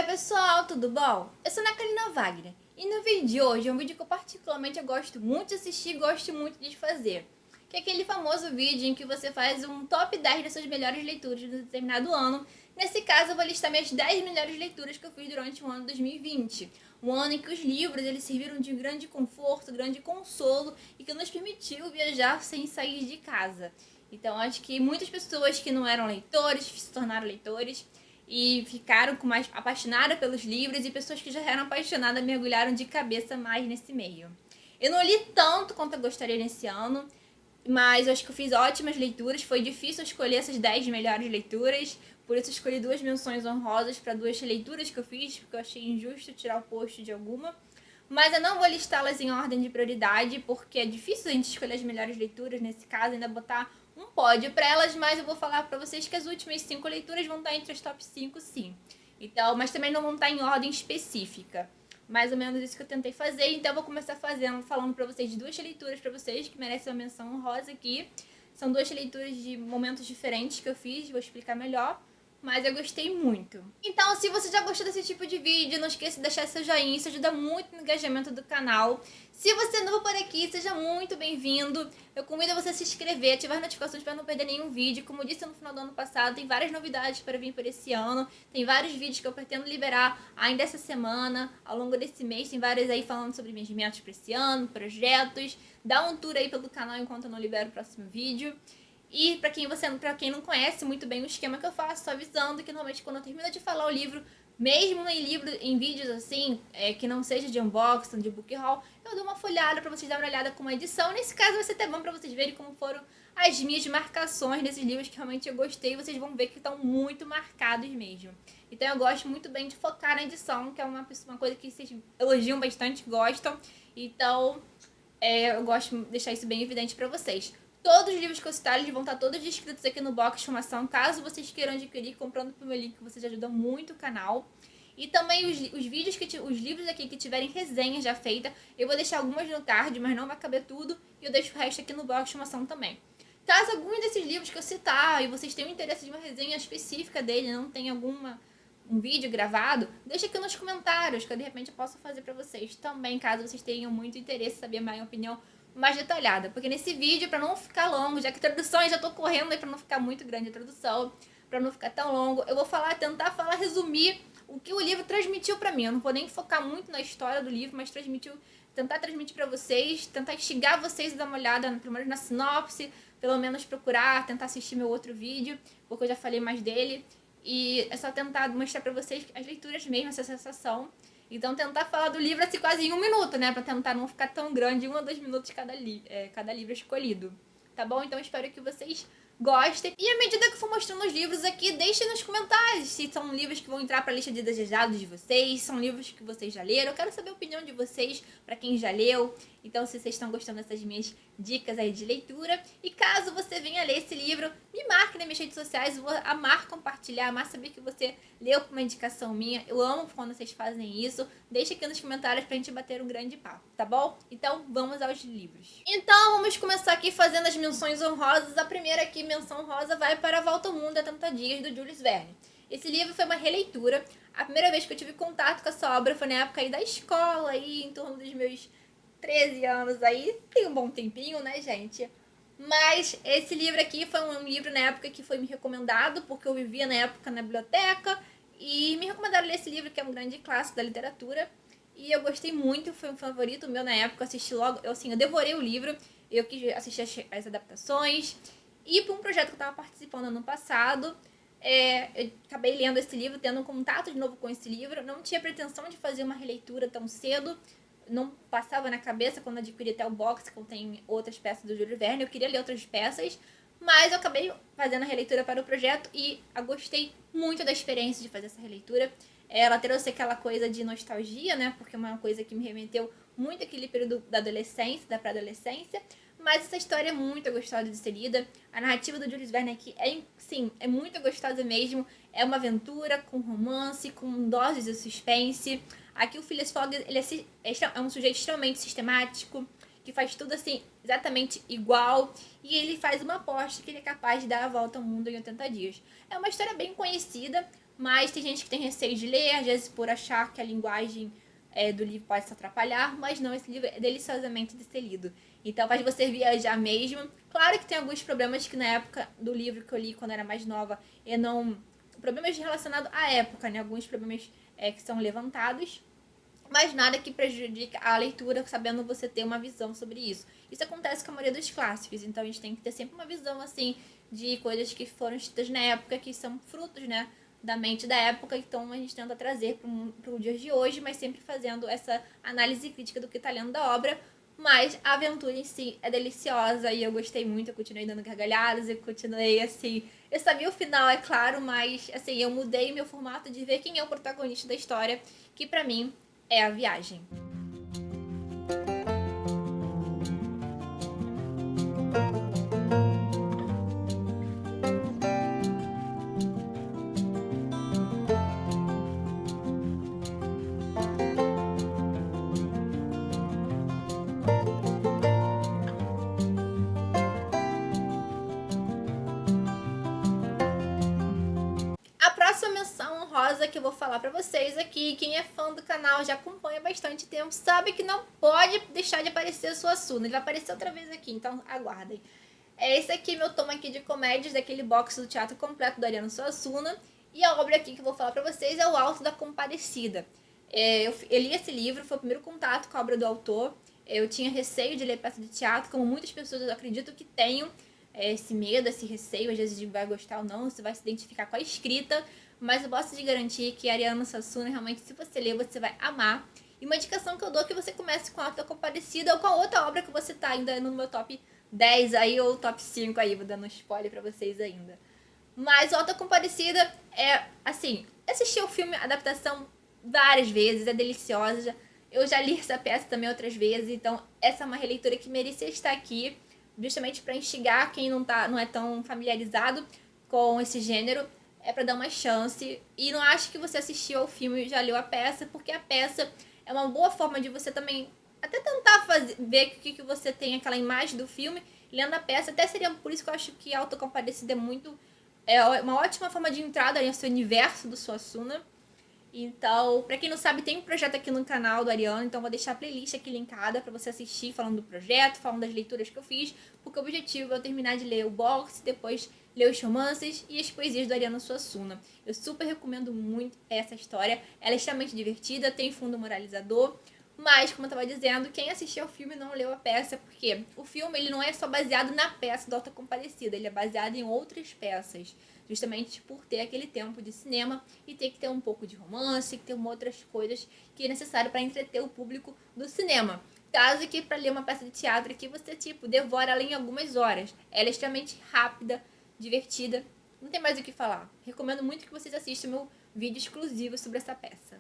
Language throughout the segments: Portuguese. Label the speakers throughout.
Speaker 1: Oi pessoal, tudo bom? Eu sou a Ana Karina Wagner e no vídeo de hoje é um vídeo que eu particularmente gosto muito de assistir e gosto muito de fazer. Que é aquele famoso vídeo em que você faz um top 10 das suas melhores leituras de um determinado ano. Nesse caso eu vou listar minhas 10 melhores leituras que eu fiz durante o ano 2020. Um ano em que os livros eles serviram de grande conforto, grande consolo e que nos permitiu viajar sem sair de casa. Então acho que muitas pessoas que não eram leitores se tornaram leitores e ficaram mais apaixonadas pelos livros, e pessoas que já eram apaixonadas mergulharam de cabeça mais nesse meio. Eu não li tanto quanto eu gostaria nesse ano, mas eu acho que eu fiz ótimas leituras. Foi difícil escolher essas 10 melhores leituras, por isso eu escolhi 2 menções honrosas para 2 leituras que eu fiz, porque eu achei injusto tirar o post de alguma. Mas eu não vou listá-las em ordem de prioridade, porque é difícil a gente escolher as melhores leituras, nesse caso, ainda botar um pódio para elas, mas eu vou falar para vocês que as últimas 5 leituras vão estar entre as top 5, sim. Então, mas também não vão estar em ordem específica. Mais ou menos isso que eu tentei fazer, então eu vou começar falando para vocês de 2 leituras para vocês que merecem uma menção honrosa aqui. São 2 leituras de momentos diferentes que eu fiz, vou explicar melhor. Mas eu gostei muito. Então, se você já gostou desse tipo de vídeo, não esqueça de deixar seu joinha, isso ajuda muito no engajamento do canal. Se você é novo por aqui, seja muito bem-vindo. Eu convido você a se inscrever, ativar as notificações para não perder nenhum vídeo. Como eu disse no final do ano passado, tem várias novidades para vir por esse ano. Tem vários vídeos que eu pretendo liberar ainda essa semana, ao longo desse mês. Tem vários aí falando sobre minhas metas para esse ano, projetos. Dá um tour aí pelo canal enquanto eu não libero o próximo vídeo. E pra quem não conhece muito bem o esquema que eu faço, só avisando que normalmente quando eu termino de falar o livro, mesmo em vídeos assim, que não seja de unboxing, de book haul, eu dou uma folhada pra vocês darem uma olhada com uma edição. Nesse caso vai ser até bom pra vocês verem como foram as minhas marcações nesses livros que realmente eu gostei. Vocês vão ver que estão muito marcados mesmo. Então eu gosto muito bem de focar na edição, que é uma coisa que vocês elogiam bastante, gostam. Então eu gosto de deixar isso bem evidente pra vocês. Todos os livros que eu citar, eles vão estar todos descritos aqui no box de informação, caso vocês queiram adquirir comprando pelo meu link, vocês ajudam muito o canal. E também os livros aqui que tiverem resenha já feita, eu vou deixar algumas no card, mas não vai caber tudo, e eu deixo o resto aqui no box de informação também. Caso algum desses livros que eu citar e vocês tenham interesse de uma resenha específica dele, não tenha um vídeo gravado, deixa aqui nos comentários, que eu, de repente eu posso fazer pra vocês também, caso vocês tenham muito interesse em saber a minha opinião mais detalhada, porque nesse vídeo, para não ficar longo, já que traduções já tô correndo aí para não ficar muito grande a tradução, para não ficar tão longo, eu vou tentar falar, resumir o que o livro transmitiu para mim. Eu não vou nem focar muito na história do livro, mas tentar transmitir para vocês, tentar instigar vocês a dar uma olhada, pelo menos na sinopse, pelo menos procurar, tentar assistir meu outro vídeo, porque eu já falei mais dele, e é só tentar mostrar para vocês as leituras mesmo, essa sensação. Então, tentar falar do livro assim quase em 1 minuto, né? Pra tentar não ficar tão grande, 1 a 2 minutos cada livro escolhido. Tá bom? Então, espero que vocês gostem. E à medida que eu for mostrando os livros aqui, deixem nos comentários se são livros que vão entrar pra lista de desejados de vocês, são livros que vocês já leram. Eu quero saber a opinião de vocês, pra quem já leu. Então, se vocês estão gostando dessas minhas dicas aí de leitura. E caso você venha ler esse livro, me marque nas minhas redes sociais. Eu vou amar compartilhar, amar saber que você leu por uma indicação minha. Eu amo quando vocês fazem isso. Deixa aqui nos comentários pra gente bater um grande papo, tá bom? Então, vamos aos livros. Então, vamos começar aqui fazendo as menções honrosas. A primeira aqui, menção honrosa, vai para A Volta ao Mundo em 80 Dias, do Jules Verne. Esse livro foi uma releitura. A primeira vez que eu tive contato com essa obra foi na época aí da escola, aí em torno dos meus 13 anos aí. Tem um bom tempinho, né, gente? Mas esse livro aqui foi um livro na época que foi me recomendado, porque eu vivia na época na biblioteca, e me recomendaram ler esse livro, que é um grande clássico da literatura. E eu gostei muito, foi um favorito meu na época, eu assisti logo, eu devorei o livro, eu quis assistir as adaptações. E por um projeto que eu estava participando ano passado, eu acabei lendo esse livro, tendo um contato de novo com esse livro. Não tinha pretensão de fazer uma releitura tão cedo, não passava na cabeça quando adquiri até o box, que contém outras peças do Júlio Verne. Eu queria ler outras peças, mas eu acabei fazendo a releitura para o projeto e eu gostei muito da experiência de fazer essa releitura. Ela trouxe aquela coisa de nostalgia, né? Porque é uma coisa que me remeteu muito àquele período da adolescência, da pré-adolescência. Mas essa história é muito gostosa de ser lida. A narrativa do Jules Verne aqui é muito gostosa mesmo. É uma aventura com romance, com doses de suspense. Aqui o Phileas Fogg, ele é um sujeito extremamente sistemático, que faz tudo assim, exatamente igual, e ele faz uma aposta que ele é capaz de dar a volta ao mundo em 80 dias. É uma história bem conhecida, mas tem gente que tem receio de ler, às vezes por achar que a linguagem do livro pode se atrapalhar, mas não, esse livro é deliciosamente de ser lido. Então faz você viajar mesmo. Claro que tem alguns problemas que na época do livro que eu li quando era mais nova, eu não... Problemas relacionados à época, né? Alguns problemas que são levantados, mas nada que prejudique a leitura, sabendo você ter uma visão sobre isso. Isso acontece com a maioria dos clássicos, então a gente tem que ter sempre uma visão, assim, de coisas que foram escritas na época, que são frutos, né, da mente da época, então a gente tenta trazer para o dia de hoje, mas sempre fazendo essa análise crítica do que está lendo da obra. Mas a aventura em si é deliciosa e eu gostei muito, eu continuei dando gargalhadas, eu continuei assim... Eu sabia o final, é claro, mas assim, eu mudei meu formato de ver quem é o protagonista da história, que pra mim é a viagem. A próxima menção honrosa que eu vou falar pra vocês aqui, quem é fã do canal, já acompanha há bastante tempo, sabe que não pode deixar de aparecer Suassuna. Ele vai aparecer outra vez aqui, então aguardem. É esse aqui, meu tomo aqui de comédias, daquele box do Teatro Completo do Ariano Suassuna. E a obra aqui que eu vou falar pra vocês é O Alto da Compadecida. Eu li esse livro, foi o primeiro contato com a obra do autor. Eu tinha receio de ler peça de teatro, como muitas pessoas eu acredito que tenham esse medo, esse receio, às vezes de vai gostar ou não, se vai se identificar com a escrita, mas eu posso te garantir que Ariano Suassuna, realmente, se você ler, você vai amar. E uma indicação que eu dou é que você comece com a Alta Compadecida ou com a outra obra que você tá ainda no meu top 10 aí, ou top 5 aí, vou dando um spoiler pra vocês ainda. Mas Alta Compadecida é, assim, assisti o filme, a adaptação várias vezes, é deliciosa, eu já li essa peça também outras vezes, então essa é uma releitura que merecia estar aqui, justamente para instigar quem não é tão familiarizado com esse gênero, é para dar uma chance. E não acho que você assistiu ao filme e já leu a peça, porque a peça é uma boa forma de você também até tentar ver o que você tem aquela imagem do filme, lendo a peça. Até seria por isso que eu acho que Auto Compadecida é uma ótima forma de entrada no seu universo do Suassuna. Então, pra quem não sabe, tem um projeto aqui no canal do Ariano, então vou deixar a playlist aqui linkada pra você assistir, falando do projeto, falando das leituras que eu fiz, porque o objetivo é eu terminar de ler o box, depois ler os romances e as poesias do Ariano Suassuna. Eu super recomendo muito essa história, ela é extremamente divertida, tem fundo moralizador, mas, como eu tava dizendo, quem assistiu ao filme não leu a peça, porque o filme ele não é só baseado na peça do Alta Compadecida, ele é baseado em outras peças, justamente por ter aquele tempo de cinema e ter que ter um pouco de romance, que ter outras coisas que é necessário para entreter o público do cinema. Caso que para ler uma peça de teatro aqui você devora ela em algumas horas. Ela é extremamente rápida, divertida, não tem mais o que falar. Recomendo muito que vocês assistam meu vídeo exclusivo sobre essa peça.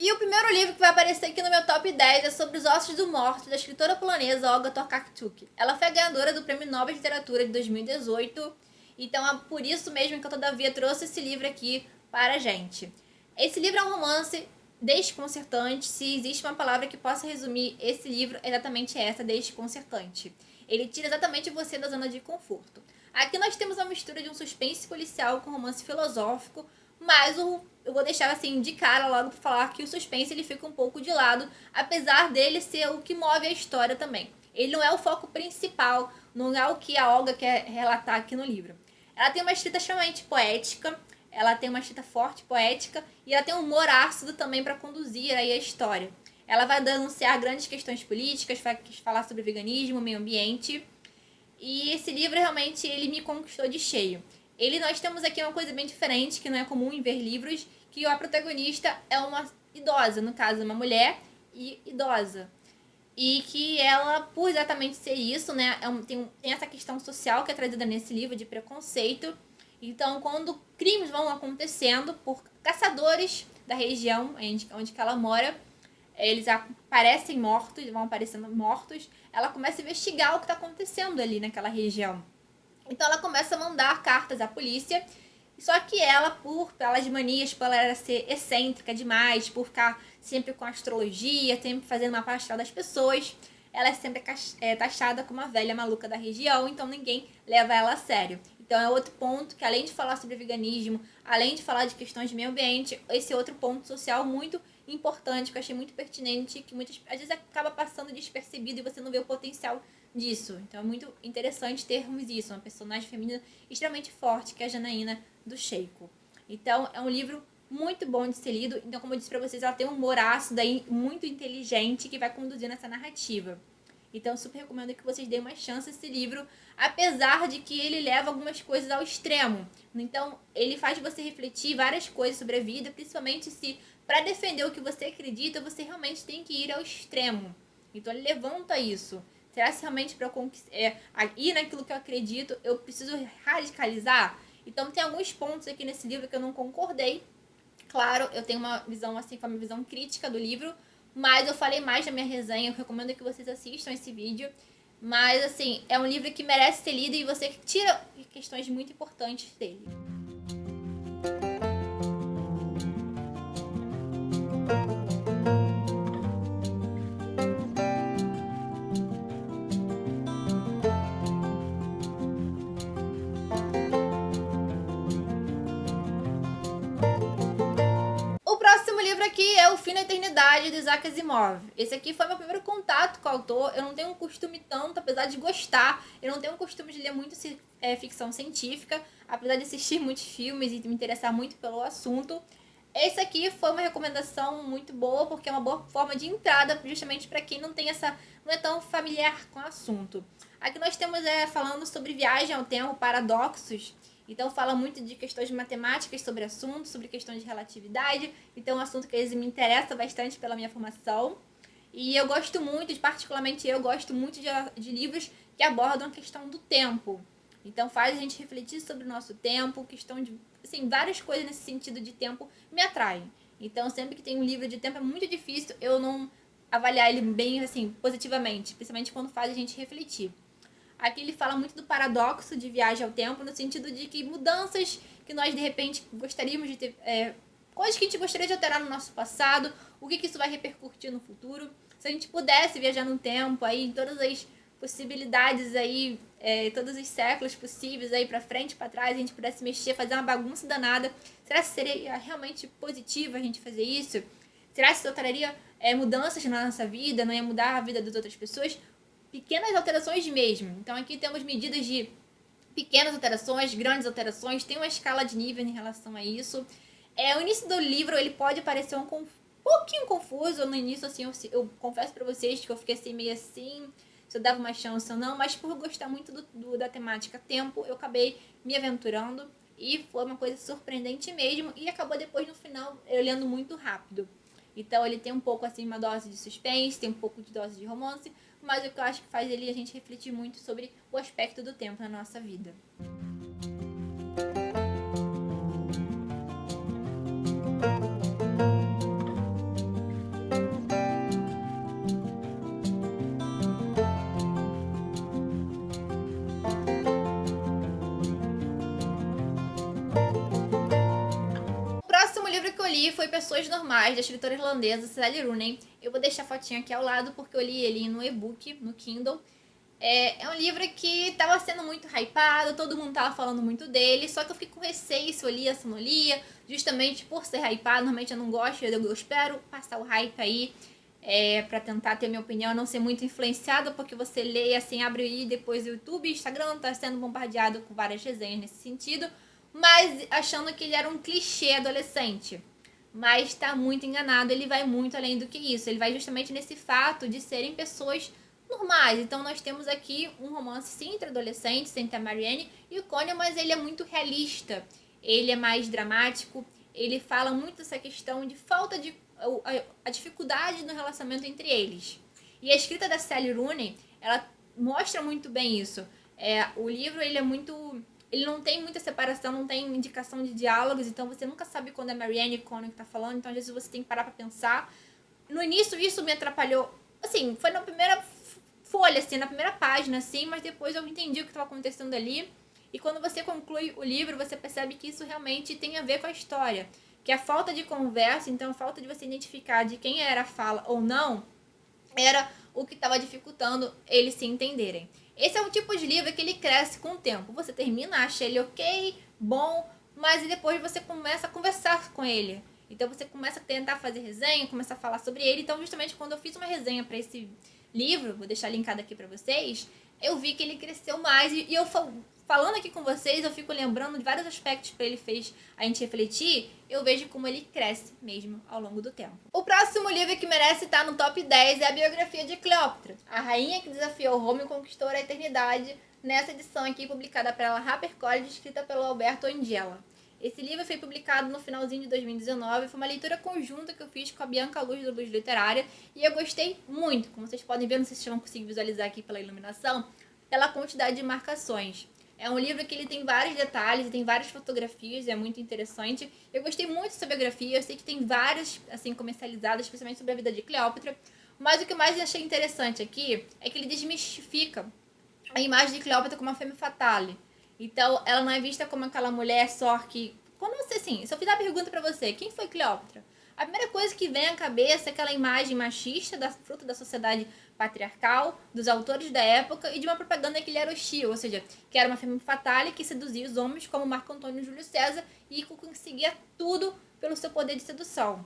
Speaker 1: E o primeiro livro que vai aparecer aqui no meu top 10 é Sobre os Ossos do Morto, da escritora polonesa Olga Tokarczuk. Ela foi a ganhadora do Prêmio Nobel de Literatura de 2018, então é por isso mesmo que eu todavia trouxe esse livro aqui para a gente. Esse livro é um romance desconcertante. Se existe uma palavra que possa resumir esse livro, é exatamente essa, desconcertante. Ele tira exatamente você da zona de conforto. Aqui nós temos uma mistura de um suspense policial com romance filosófico, mas eu vou deixar assim de cara logo para falar que o suspense ele fica um pouco de lado, apesar dele ser o que move a história também. Ele não é o foco principal, não é o que a Olga quer relatar aqui no livro. Ela tem uma escrita extremamente poética, ela tem uma escrita forte, poética, e ela tem um humor ácido também para conduzir aí a história. Ela vai denunciar grandes questões políticas, vai falar sobre veganismo, meio ambiente, e esse livro realmente ele me conquistou de cheio. Nós temos aqui uma coisa bem diferente, que não é comum em ver livros, que a protagonista é uma idosa, no caso, uma mulher e idosa. E que ela, por exatamente ser isso, né, tem essa questão social que é trazida nesse livro de preconceito. Então, quando crimes vão acontecendo por caçadores da região onde ela mora, eles aparecem mortos, vão aparecendo mortos, ela começa a investigar o que está acontecendo ali naquela região. Então ela começa a mandar cartas à polícia Só que ela, pelas manias, por ela ser excêntrica demais, por ficar sempre com astrologia, sempre fazendo uma astral das pessoas, ela é sempre taxada como a velha maluca da região, então ninguém leva ela a sério. Então é outro ponto que, além de falar sobre veganismo, além de falar de questões de meio ambiente, esse é outro ponto social muito importante, que eu achei muito pertinente, que às vezes acaba passando despercebido e você não vê o potencial disso. Então é muito interessante termos isso, uma personagem feminina extremamente forte, que é a Janaína do Sheiko. Então é um livro muito bom de ser lido. Então, como eu disse pra vocês, ela tem um humor ácido aí, muito inteligente, que vai conduzindo essa narrativa. Então, super recomendo que vocês deem uma chance a esse livro, apesar de que ele leva algumas coisas ao extremo. Então, ele faz você refletir várias coisas sobre a vida, principalmente se, para defender o que você acredita, você realmente tem que ir ao extremo. Então, ele levanta isso. Será que realmente para ir naquilo que eu acredito, eu preciso radicalizar? Então, tem alguns pontos aqui nesse livro que eu não concordei. Claro, eu tenho uma visão assim, uma visão crítica do livro, mas eu falei mais na minha resenha, eu recomendo que vocês assistam esse vídeo. Mas assim, é um livro que merece ser lido e você tira questões muito importantes dele. O próximo livro aqui é O Fim da Eternidade, de Isaac Asimov. Esse aqui foi meu primeiro contato com o autor. Eu não tenho um costume tanto, apesar de gostar, eu não tenho um costume de ler muito ficção científica, apesar de assistir muitos filmes e me interessar muito pelo assunto. Esse aqui foi uma recomendação muito boa, porque é uma boa forma de entrada, justamente para quem não é tão familiar com o assunto. Aqui nós temos falando sobre viagem ao tempo, paradoxos. Então fala muito de questões matemáticas sobre assuntos, sobre questões de relatividade. Então é um assunto que me interessa bastante pela minha formação. E eu gosto muito, particularmente eu gosto muito de livros que abordam a questão do tempo. Então faz a gente refletir sobre o nosso tempo, questão de, assim, várias coisas nesse sentido de tempo me atraem. Então sempre que tem um livro de tempo é muito difícil eu não avaliar ele bem, assim, positivamente, principalmente quando faz a gente refletir. Aqui ele fala muito do paradoxo de viagem ao tempo, no sentido de que mudanças que nós, de repente, gostaríamos de ter... coisas que a gente gostaria de alterar no nosso passado, o que isso vai repercutir no futuro. Se a gente pudesse viajar no tempo, aí, em todas as possibilidades aí, todos os séculos possíveis aí pra frente, pra trás, a gente pudesse mexer, fazer uma bagunça danada, será que seria realmente positivo a gente fazer isso? Será que isso traria mudanças na nossa vida, não ia mudar a vida das outras pessoas? Pequenas alterações mesmo. Então aqui temos medidas de pequenas alterações, grandes alterações, tem uma escala de nível em relação a isso. O início do livro ele pode parecer um pouquinho confuso no início, assim, eu confesso pra vocês que eu fiquei assim, meio assim, se eu dava uma chance ou não, mas por gostar muito da temática tempo, eu acabei me aventurando e foi uma coisa surpreendente mesmo e acabou depois no final eu lendo muito rápido. Então ele tem um pouco assim uma dose de suspense, tem um pouco de dose de romance, mas o que eu acho que faz ele a gente refletir muito sobre o aspecto do tempo na nossa vida. Que eu li foi Pessoas Normais, da escritora irlandesa Sally Rooney. Eu vou deixar a fotinha aqui ao lado porque eu li ele no e-book, no Kindle. É um livro que estava sendo muito hypado, todo mundo tava falando muito dele, só que eu fiquei com receio se eu lia, se eu não lia, justamente por ser hypado. Normalmente eu não gosto, eu espero passar o hype aí pra tentar ter minha opinião, não ser muito influenciada, porque você lê assim, abre aí depois o YouTube, Instagram, tá sendo bombardeado com várias resenhas nesse sentido, mas achando que ele era um clichê adolescente. Mas tá muito enganado, ele vai muito além do que isso. Ele vai justamente nesse fato de serem pessoas normais. Então nós temos aqui um romance sim entre adolescentes, entre a Marianne e o Connor, mas ele é muito realista. Ele é mais dramático, ele fala muito dessa questão de falta de... a dificuldade no relacionamento entre eles. E a escrita da Sally Rooney, ela mostra muito bem isso. O livro, ele é muito... Ele não tem muita separação, não tem indicação de diálogos, então você nunca sabe quando é Marianne e Connor que tá falando, então às vezes você tem que parar pra pensar. No início isso me atrapalhou, assim, foi na primeira folha, assim, na primeira página, assim, mas depois eu entendi o que estava acontecendo ali. E quando você conclui o livro, você percebe que isso realmente tem a ver com a história. Que a falta de conversa, então a falta de você identificar de quem era a fala ou não, era o que estava dificultando eles se entenderem. Esse é um tipo de livro que ele cresce com o tempo. Você termina, acha ele ok, bom, mas depois você começa a conversar com ele. Então você começa a tentar fazer resenha, começa a falar sobre ele. Então justamente quando eu fiz uma resenha para esse livro, vou deixar linkado aqui para vocês, eu vi que ele cresceu mais e eu falando aqui com vocês, eu fico lembrando de vários aspectos que ele fez a gente refletir, eu vejo como ele cresce mesmo ao longo do tempo. O próximo livro que merece estar no top 10 é a biografia de Cleópatra, a rainha que desafiou Roma e conquistou a eternidade, nessa edição aqui publicada pela HarperCollins, escrita pelo Alberto Angela. Esse livro foi publicado no finalzinho de 2019, foi uma leitura conjunta que eu fiz com a Bianca Luz do Luz Literária e eu gostei muito, como vocês podem ver, não sei se vocês vão conseguir visualizar aqui pela iluminação, pela quantidade de marcações. É um livro que ele tem vários detalhes, tem várias fotografias, é muito interessante. Eu gostei muito dessa biografia, eu sei que tem várias, assim, comercializadas, especialmente sobre a vida de Cleópatra. Mas o que mais eu achei interessante aqui é que ele desmistifica a imagem de Cleópatra como uma femme fatale. Então, ela não é vista como aquela mulher só que... Quando você, assim, se eu fizer a pergunta pra você, quem foi Cleópatra? A primeira coisa que vem à cabeça é aquela imagem machista, fruto da sociedade patriarcal, dos autores da época e de uma propaganda que ele era hostil, ou seja, que era uma femme fatale que seduzia os homens como Marco Antônio Júlio César e conseguia tudo pelo seu poder de sedução.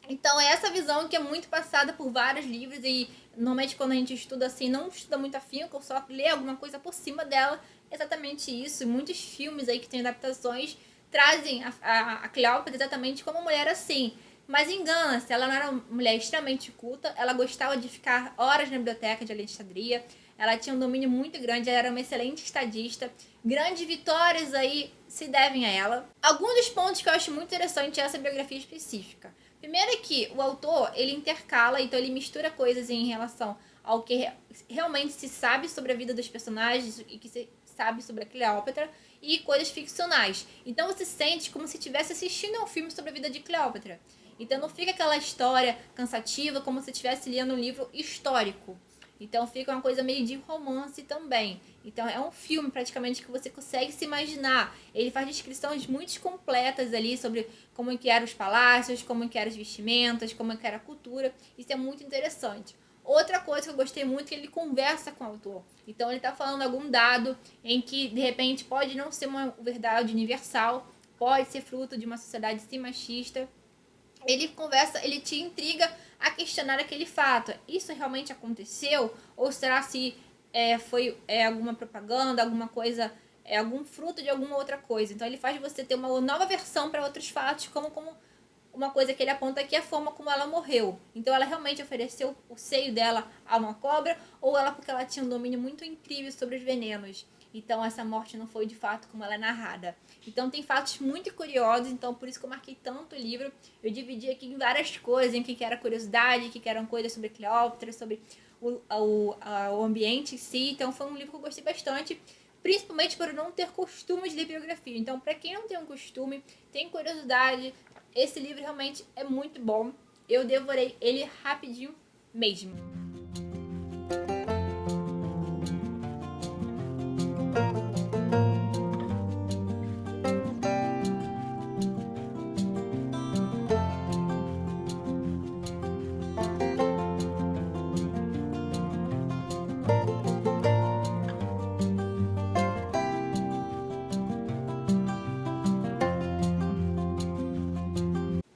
Speaker 1: Então, é essa visão que é muito passada por vários livros e normalmente quando a gente estuda assim, não estuda muito afinco, só lê alguma coisa por cima dela, exatamente isso. E muitos filmes aí que têm adaptações trazem a Cleópatra exatamente como uma mulher assim. Mas engana-se, ela não era uma mulher extremamente culta, ela gostava de ficar horas na biblioteca de Alexandria, ela tinha um domínio muito grande, ela era uma excelente estadista, grandes vitórias aí se devem a ela. Alguns dos pontos que eu acho muito interessante é essa biografia específica. Primeiro é que o autor, ele intercala, então ele mistura coisas em relação ao que realmente se sabe sobre a vida dos personagens e que se sabe sobre a Cleópatra e coisas ficcionais. Então você sente como se estivesse assistindo a um filme sobre a vida de Cleópatra. Então não fica aquela história cansativa como se estivesse lendo um livro histórico. Então fica uma coisa meio de romance também. Então é um filme praticamente que você consegue se imaginar. Ele faz descrições muito completas ali sobre como que eram os palácios, como que eram as vestimentas, como que era a cultura. Isso é muito interessante. Outra coisa que eu gostei muito é que ele conversa com o autor. Então ele está falando algum dado em que de repente pode não ser uma verdade universal, pode ser fruto de uma sociedade sim machista. Ele conversa, ele te intriga a questionar aquele fato. Isso realmente aconteceu? Ou será se foi alguma propaganda, alguma coisa, algum fruto de alguma outra coisa? Então ele faz você ter uma nova versão para outros fatos, como uma coisa que ele aponta aqui é a forma como ela morreu. Então ela realmente ofereceu o seio dela a uma cobra, ou ela porque ela tinha um domínio muito incrível sobre os venenos. Então essa morte não foi de fato como ela é narrada. Então tem fatos muito curiosos, então por isso que eu marquei tanto o livro. Eu dividi aqui em várias coisas, em que era curiosidade, que eram coisas sobre Cleópatra, sobre o ambiente em si. Então foi um livro que eu gostei bastante, principalmente por não ter costume de ler biografia. Então para quem não tem um costume, tem curiosidade, esse livro realmente é muito bom. Eu devorei ele rapidinho mesmo.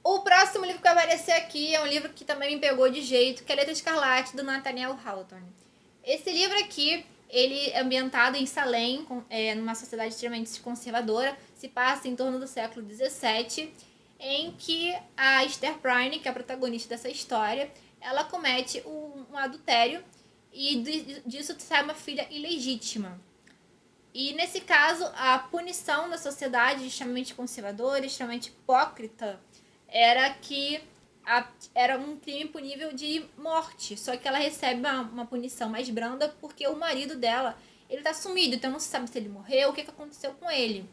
Speaker 1: O próximo livro que vai aparecer aqui é um livro que também me pegou de jeito, que é Letra Escarlate, do Nathaniel Hawthorne. Esse livro aqui, ele é ambientado em Salem, numa sociedade extremamente conservadora, se passa em torno do século XVII, em que a Esther Prynne, que é a protagonista dessa história, ela comete um adultério e disso sai uma filha ilegítima. E nesse caso, a punição da sociedade extremamente conservadora, extremamente hipócrita, era que era um crime punível de morte. Só que ela recebe uma punição mais branda porque o marido dela, ele tá sumido. Então não se sabe se ele morreu, o que aconteceu com ele.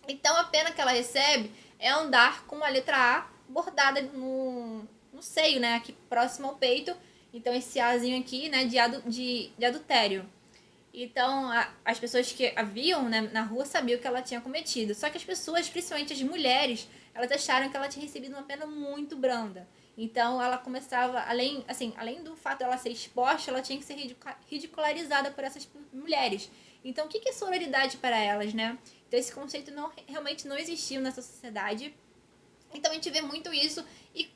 Speaker 1: Então a pena que ela recebe é andar com a letra A bordada no seio, né? Aqui próximo ao peito. Então esse Azinho aqui, né? De adultério. Então, as pessoas que a viam, né, na rua sabiam o que ela tinha cometido. Só que as pessoas, principalmente as mulheres, elas acharam que ela tinha recebido uma pena muito branda. Então, ela começava, além do fato dela ser exposta, ela tinha que ser ridicularizada por essas mulheres. Então, o que é sororidade para elas, né? Então, esse conceito realmente não existiu nessa sociedade. Então, a gente vê muito isso e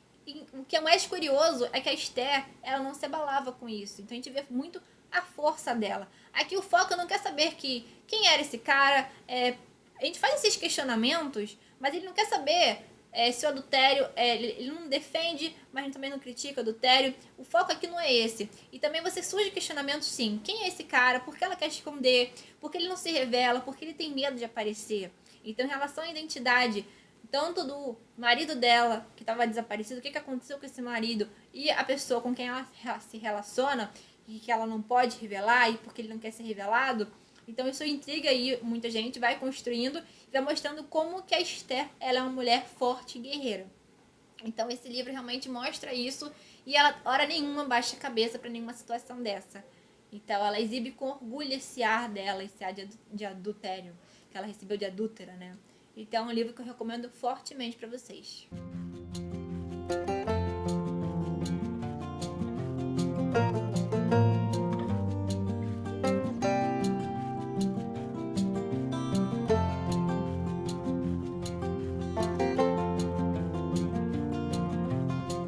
Speaker 1: o que é mais curioso é que a Esther, ela não se abalava com isso. Então a gente vê muito a força dela. Aqui o foco não quer saber quem era esse cara. A gente faz esses questionamentos, mas ele não quer saber se o adultério... ele não defende, mas também não critica o adultério. O foco aqui não é esse. E também você surge questionamentos, sim. Quem é esse cara? Por que ela quer esconder? Por que ele não se revela? Por que ele tem medo de aparecer? Então, em relação à identidade tanto do marido dela, que estava desaparecido, o que aconteceu com esse marido, e a pessoa com quem ela se relaciona, e que ela não pode revelar, e porque ele não quer ser revelado. Então isso intriga aí muita gente, vai construindo, e vai mostrando como que a Esther, ela é uma mulher forte e guerreira. Então esse livro realmente mostra isso, e ela, hora nenhuma, baixa a cabeça para nenhuma situação dessa. Então ela exibe com orgulho esse ar dela, esse ar de adultério, que ela recebeu de adúltera, né? Então é um livro que eu recomendo fortemente para vocês.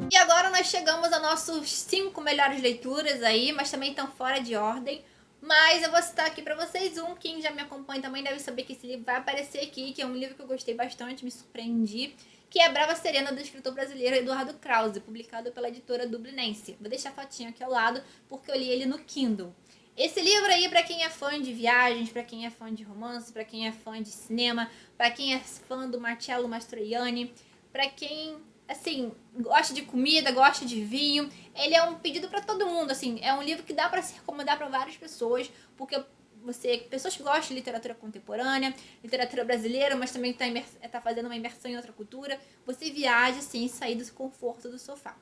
Speaker 1: E agora nós chegamos aos nossos 5 melhores leituras aí, mas também estão fora de ordem. Mas eu vou citar aqui pra vocês um, quem já me acompanha também deve saber que esse livro vai aparecer aqui, que é um livro que eu gostei bastante, me surpreendi, que é Brava Serena, do escritor brasileiro Eduardo Krause, publicado pela editora Dublinense. Vou deixar a fotinha aqui ao lado, porque eu li ele no Kindle. Esse livro aí, pra quem é fã de viagens, pra quem é fã de romance, pra quem é fã de cinema, pra quem é fã do Marcello Mastroianni, pra quem assim, gosta de comida, gosta de vinho, ele é um pedido para todo mundo, assim, é um livro que dá para se recomendar para várias pessoas, porque pessoas que gostam de literatura contemporânea, literatura brasileira, mas também tá fazendo uma imersão em outra cultura, você viaja, assim, sair do conforto do sofá.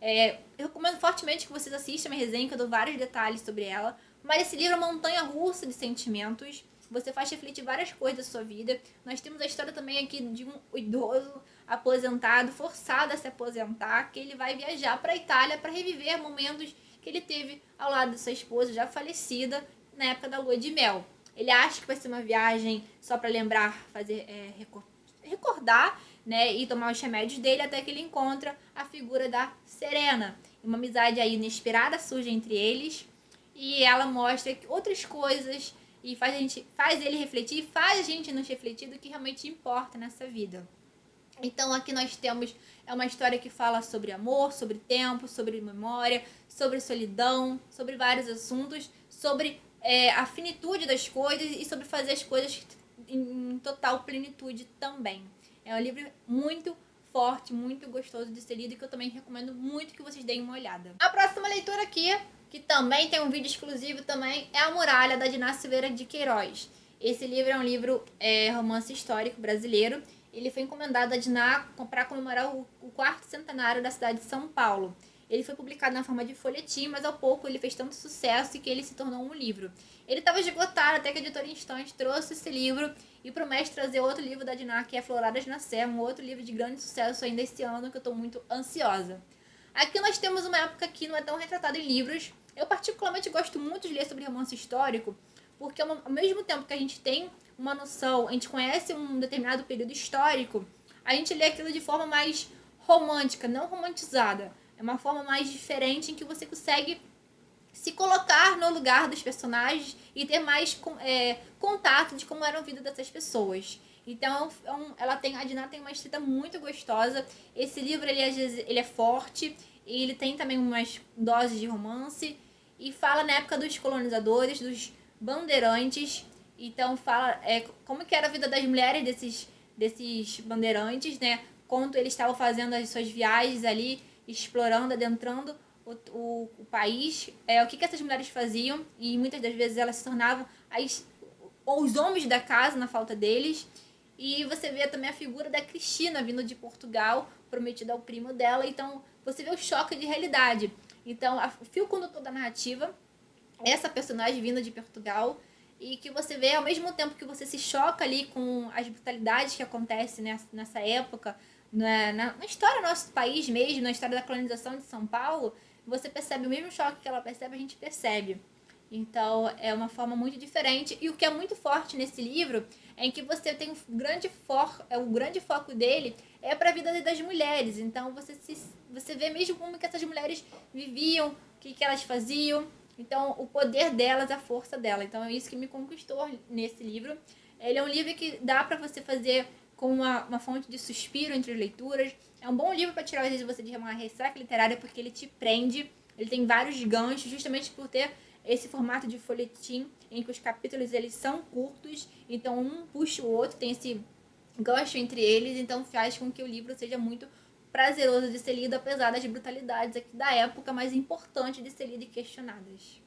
Speaker 1: Eu recomendo fortemente que vocês assistam a minha resenha, que eu dou vários detalhes sobre ela, mas esse livro é uma montanha-russa de sentimentos, você faz refletir várias coisas da sua vida. Nós temos a história também aqui de um idoso aposentado, forçado a se aposentar, que ele vai viajar para a Itália para reviver momentos que ele teve ao lado de sua esposa já falecida na época da lua de mel. Ele acha que vai ser uma viagem só para lembrar, recordar, né, e tomar os remédios dele, até que ele encontra a figura da Serena. Uma amizade aí inesperada surge entre eles e ela mostra outras coisas e faz ele refletir, faz a gente nos refletir do que realmente importa nessa vida. Então aqui nós temos uma história que fala sobre amor, sobre tempo, sobre memória, sobre solidão, sobre vários assuntos, sobre a finitude das coisas e sobre fazer as coisas em total plenitude também. É um livro muito forte, muito gostoso de ser lido e que eu também recomendo muito que vocês deem uma olhada. A próxima leitura aqui, que também tem um vídeo exclusivo também, é A Muralha, da Diná Silveira de Queiroz. Esse livro é um livro romance histórico brasileiro. Ele foi encomendado a Diná para comemorar o 4º centenário da cidade de São Paulo. Ele foi publicado na forma de folhetim, mas ao pouco ele fez tanto sucesso que ele se tornou um livro. Ele estava esgotado até que a editora Instante trouxe esse livro e promete trazer outro livro da Diná, que é Floradas na Sé, um outro livro de grande sucesso ainda esse ano, que eu estou muito ansiosa. Aqui nós temos uma época que não é tão retratada em livros. Eu particularmente gosto muito de ler sobre romance histórico, porque ao mesmo tempo que a gente tem uma noção, a gente conhece um determinado período histórico, a gente lê aquilo de forma mais romântica, não romantizada. É uma forma mais diferente em que você consegue se colocar no lugar dos personagens e ter mais contato de como era a vida dessas pessoas. Então, a Diná tem uma escrita muito gostosa. Esse livro, ele é forte, e ele tem também umas doses de romance, e fala na época dos colonizadores, dos bandeirantes. Então, fala como que era a vida das mulheres desses bandeirantes, né? Quanto eles estavam fazendo as suas viagens ali, explorando, adentrando o país, o que essas mulheres faziam, e muitas das vezes elas se tornavam os homens da casa na falta deles. E você vê também a figura da Cristina vindo de Portugal, prometida ao primo dela. Então você vê o choque de realidade. Então o fio condutor da narrativa essa personagem vinda de Portugal, e que você vê, ao mesmo tempo que você se choca ali com as brutalidades que acontecem nessa época, na história do nosso país mesmo, na história da colonização de São Paulo, você percebe o mesmo choque que ela percebe, a gente percebe. Então, é uma forma muito diferente. E o que é muito forte nesse livro é que você tem o grande foco dele é para a vida das mulheres. Então, você vê mesmo como que essas mulheres viviam, o que elas faziam. Então, o poder delas, a força dela. Então, é isso que me conquistou nesse livro. Ele é um livro que dá para você fazer com uma fonte de suspiro entre leituras. É um bom livro para tirar, às vezes, você de uma ressaca literária, porque ele te prende. Ele tem vários ganchos, justamente por ter esse formato de folhetim, em que os capítulos eles são curtos, então um puxa o outro, tem esse gancho entre eles, então faz com que o livro seja muito prazeroso de ser lido, apesar das brutalidades aqui da época, mas importante de ser lido e questionadas.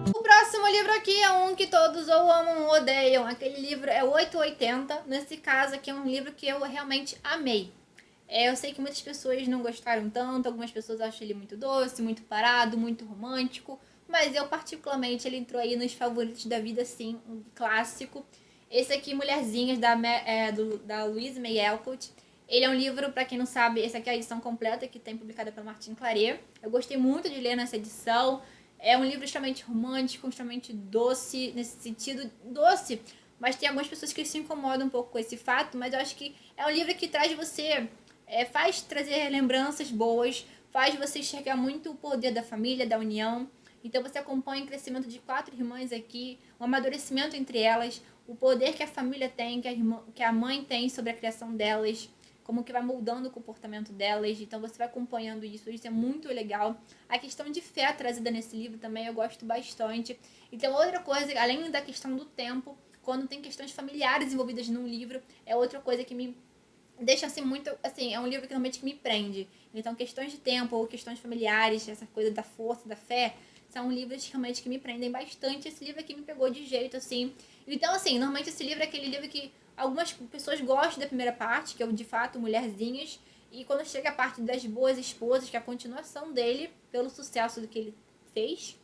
Speaker 1: O próximo livro aqui é um que todos ou amam ou odeiam. Aquele livro é 880. Nesse caso aqui é um livro que eu realmente amei. Eu sei que muitas pessoas não gostaram tanto, algumas pessoas acham ele muito doce, muito parado, muito romântico, mas eu particularmente, ele entrou aí nos favoritos da vida, sim, um clássico. Esse aqui, Mulherzinhas, da Louise May Alcott. Ele é um livro, para quem não sabe, esse aqui é a edição completa, que tem publicada pela Martin Claret. Eu gostei muito de ler nessa edição. É um livro extremamente romântico, extremamente doce, nesse sentido, doce, mas tem algumas pessoas que se incomodam um pouco com esse fato, mas eu acho que é um livro que traz você, faz trazer lembranças boas, faz você enxergar muito o poder da família, da união. Então você acompanha o crescimento de 4 irmãs aqui, o amadurecimento entre elas, o poder que a família tem, que a mãe tem sobre a criação delas, como que vai moldando o comportamento delas. Então você vai acompanhando isso é muito legal. A questão de fé trazida nesse livro também eu gosto bastante. Então outra coisa, além da questão do tempo, quando tem questões familiares envolvidas num livro, é outra coisa que me deixa assim muito, assim, é um livro que realmente me prende. Então questões de tempo ou questões familiares, essa coisa da força, da fé, são livros realmente que me prendem bastante. Esse livro aqui me pegou de jeito, assim. Então, assim, normalmente esse livro é aquele livro que algumas pessoas gostam da primeira parte, que é o de fato Mulherzinhas, e quando chega a parte das boas esposas, que é a continuação dele, pelo sucesso do que ele fez,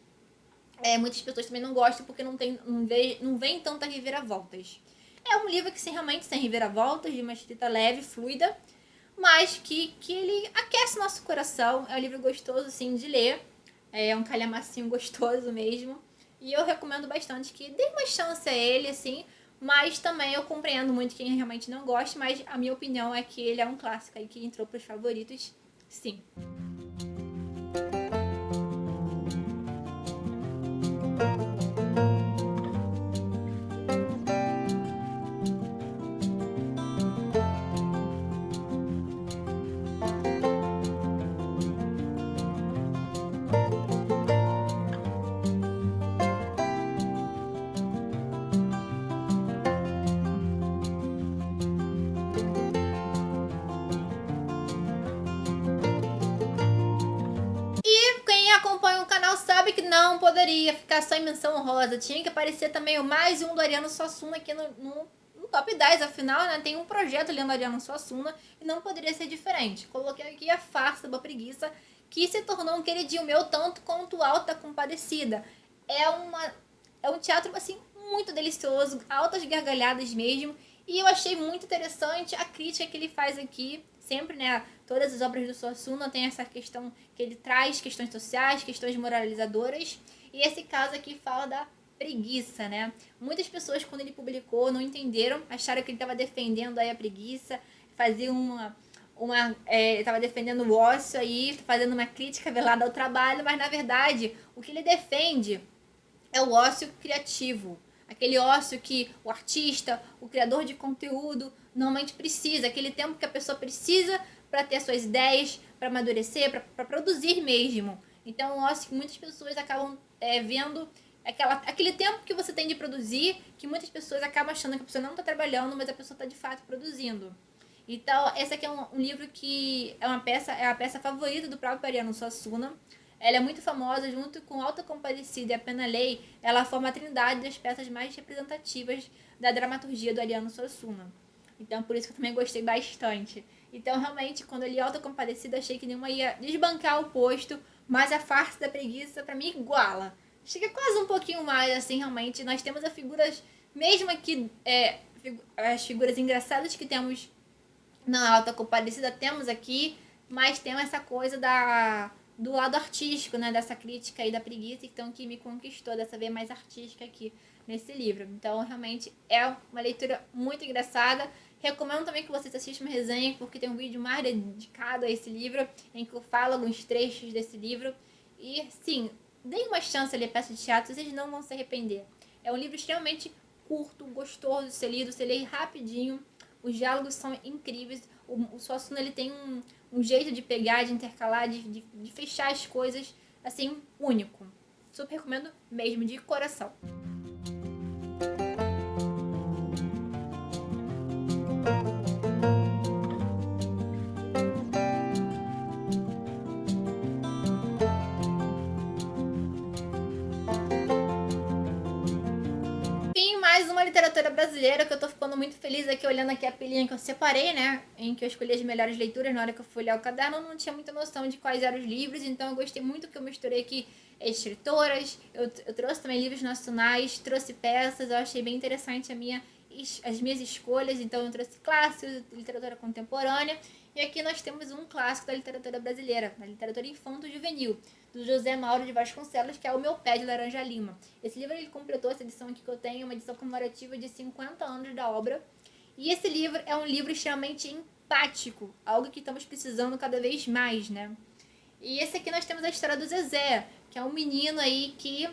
Speaker 1: muitas pessoas também não gostam porque não vem tanta reviravoltas. É um livro que realmente sem reviravoltas, de uma escrita leve, fluida, mas que ele aquece nosso coração. É um livro gostoso, assim, de ler. É um calhamacinho gostoso mesmo. E eu recomendo bastante que dê uma chance a ele, assim. Mas também eu compreendo muito quem realmente não gosta. Mas a minha opinião é que ele é um clássico aí que entrou pros favoritos, sim. Quem acompanha o canal sabe que não poderia ficar só em menção honrosa. Tinha que aparecer também o mais um do Ariano Suassuna aqui no top 10. Afinal, né, tem um projeto lendo Ariano Suassuna e não poderia ser diferente. Coloquei aqui a farsa da preguiça, que se tornou um queridinho meu tanto quanto Alta Compadecida. É um teatro, assim, muito delicioso, altas gargalhadas mesmo. E eu achei muito interessante a crítica que ele faz aqui. Sempre, né, todas as obras do Suassuna tem essa questão que ele traz, questões sociais, questões moralizadoras. E esse caso aqui fala da preguiça, né? Muitas pessoas, quando ele publicou, não entenderam, acharam que ele estava defendendo aí a preguiça, fazia ele estava defendendo o ócio aí, fazendo uma crítica velada ao trabalho, mas na verdade o que ele defende é o ócio criativo. Aquele ócio que o artista, o criador de conteúdo, normalmente precisa. Aquele tempo que a pessoa precisa para ter suas ideias, para amadurecer, para produzir mesmo. Então, o ócio que muitas pessoas acabam vendo aquele tempo que você tem de produzir, que muitas pessoas acabam achando que a pessoa não está trabalhando, mas a pessoa está de fato produzindo. Então, esse aqui é um livro que é a peça favorita do próprio Ariano Suassuna. Ela é muito famosa, junto com Auto da Compadecida e A Pena Lei, ela forma a trindade das peças mais representativas da dramaturgia do Ariano Suassuna. Então, por isso que eu também gostei bastante. Então, realmente, quando eu li Auto da Compadecida, achei que nenhuma ia desbancar o posto, mas a Farsa da Preguiça, pra mim, iguala. Chega quase um pouquinho mais, assim, realmente. Nós temos as figuras, mesmo aqui, as figuras engraçadas que temos na Auto da Compadecida, temos aqui, mas tem essa coisa do lado artístico, né, dessa crítica aí da preguiça, então que me conquistou dessa vez mais artística aqui nesse livro. Então, realmente é uma leitura muito engraçada. Recomendo também que vocês assistam uma resenha, porque tem um vídeo mais dedicado a esse livro, em que eu falo alguns trechos desse livro. E, sim, deem uma chance a ler peça de teatro, vocês não vão se arrepender. É um livro extremamente curto, gostoso de ser lido, você lê rapidinho, os diálogos são incríveis, o Suassuna, ele tem um jeito de pegar, de intercalar, de fechar as coisas, assim, único. Super recomendo mesmo, de coração. Mais uma literatura brasileira que eu tô ficando muito feliz aqui, olhando aqui a pilhinha que eu separei, né? Em que eu escolhi as melhores leituras. Na hora que eu fui olhar o caderno, eu não tinha muita noção de quais eram os livros, então eu gostei muito que eu misturei aqui escritoras, eu trouxe também livros nacionais, trouxe peças, eu achei bem interessante as minhas escolhas, então eu trouxe clássicos, literatura contemporânea, e aqui nós temos um clássico da literatura brasileira, da literatura infanto-juvenil, do José Mauro de Vasconcelos, que é O Meu Pé de Laranja Lima. Esse livro ele completou essa edição aqui que eu tenho, uma edição comemorativa de 50 anos da obra, e esse livro é um livro extremamente empático, algo que estamos precisando cada vez mais, né? E esse aqui nós temos a história do Zezé, que é um menino aí que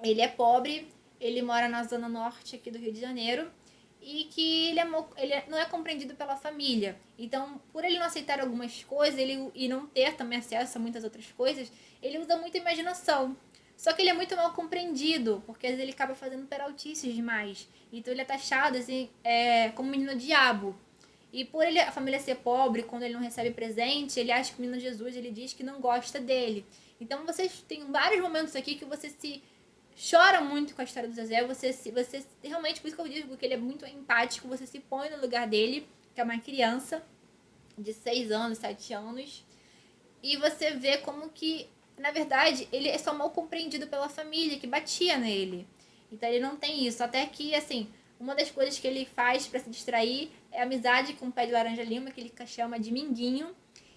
Speaker 1: ele é pobre, ele mora na zona norte aqui do Rio de Janeiro, e que ele não é compreendido pela família. Então, por ele não aceitar algumas coisas e não ter também acesso a muitas outras coisas, ele usa muita imaginação. Só que ele é muito mal compreendido, porque às vezes ele acaba fazendo peraltices demais. Então ele é taxado assim, como menino diabo. E por a família ser pobre, quando ele não recebe presente, ele acha que o menino Jesus, ele diz que não gosta dele. Então vocês têm vários momentos aqui que você se chora muito com a história do Zezé, você realmente, por isso que eu digo que ele é muito empático, você se põe no lugar dele, que é uma criança de 6 anos, 7 anos, e você vê como que, na verdade, ele é só mal compreendido pela família, que batia nele. Então ele não tem isso, até que, assim, uma das coisas que ele faz para se distrair é amizade com o Pé de Laranja Lima, que ele chama de Minguinho,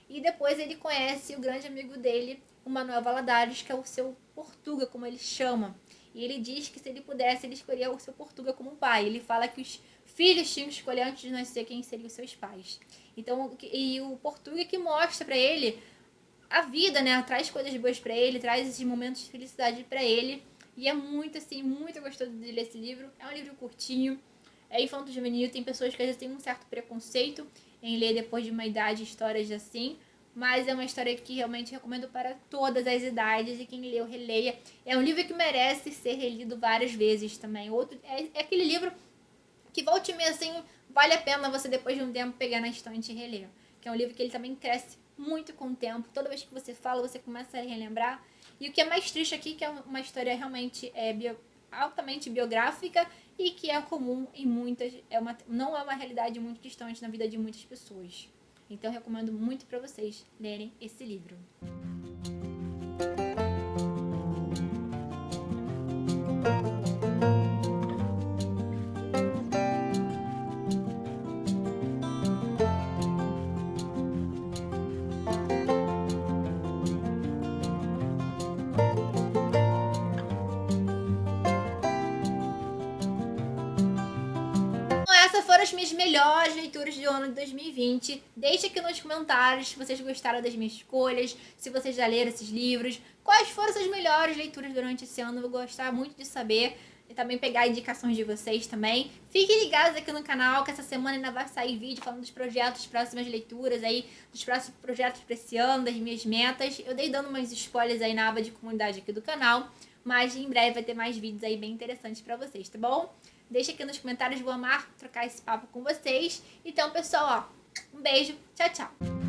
Speaker 1: e depois ele conhece o grande amigo dele, o Manuel Valadares, que é o seu Portuga, como ele chama. E ele diz que se ele pudesse, ele escolheria o seu Portuga como pai. Ele fala que os filhos tinham que escolher antes de nascer quem seriam os seus pais. Então, e o Portuga que mostra para ele a vida, né? Traz coisas boas para ele, traz esses momentos de felicidade para ele. E é muito, assim, muito gostoso de ler esse livro. É um livro curtinho, é infanto-juvenil. Tem pessoas que às vezes têm um certo preconceito em ler depois de uma idade histórias assim. Mas é uma história que realmente recomendo para todas as idades e quem leu, releia. É um livro que merece ser relido várias vezes também. É aquele livro que volte e meia assim, vale a pena você depois de um tempo pegar na estante e reler. Que é um livro que ele também cresce muito com o tempo. Toda vez que você fala, você começa a relembrar. E o que é mais triste aqui, que é uma história realmente altamente biográfica e que é comum em muitas... não é uma realidade muito distante na vida de muitas pessoas. Então, eu recomendo muito para vocês lerem esse livro. Essas foram as minhas melhores leituras do ano de 2020. Deixe aqui nos comentários se vocês gostaram das minhas escolhas, se vocês já leram esses livros, quais foram suas melhores leituras durante esse ano. Eu vou gostar muito de saber e também pegar indicações de vocês também. Fiquem ligados aqui no canal, que essa semana ainda vai sair vídeo falando dos projetos, próximas leituras aí, dos próximos projetos para esse ano, das minhas metas. Eu dei dando umas spoilers aí na aba de comunidade aqui do canal, mas em breve vai ter mais vídeos aí bem interessantes para vocês, tá bom? Deixa aqui nos comentários, vou amar trocar esse papo com vocês. Então, pessoal, ó, Um beijo, tchau, tchau!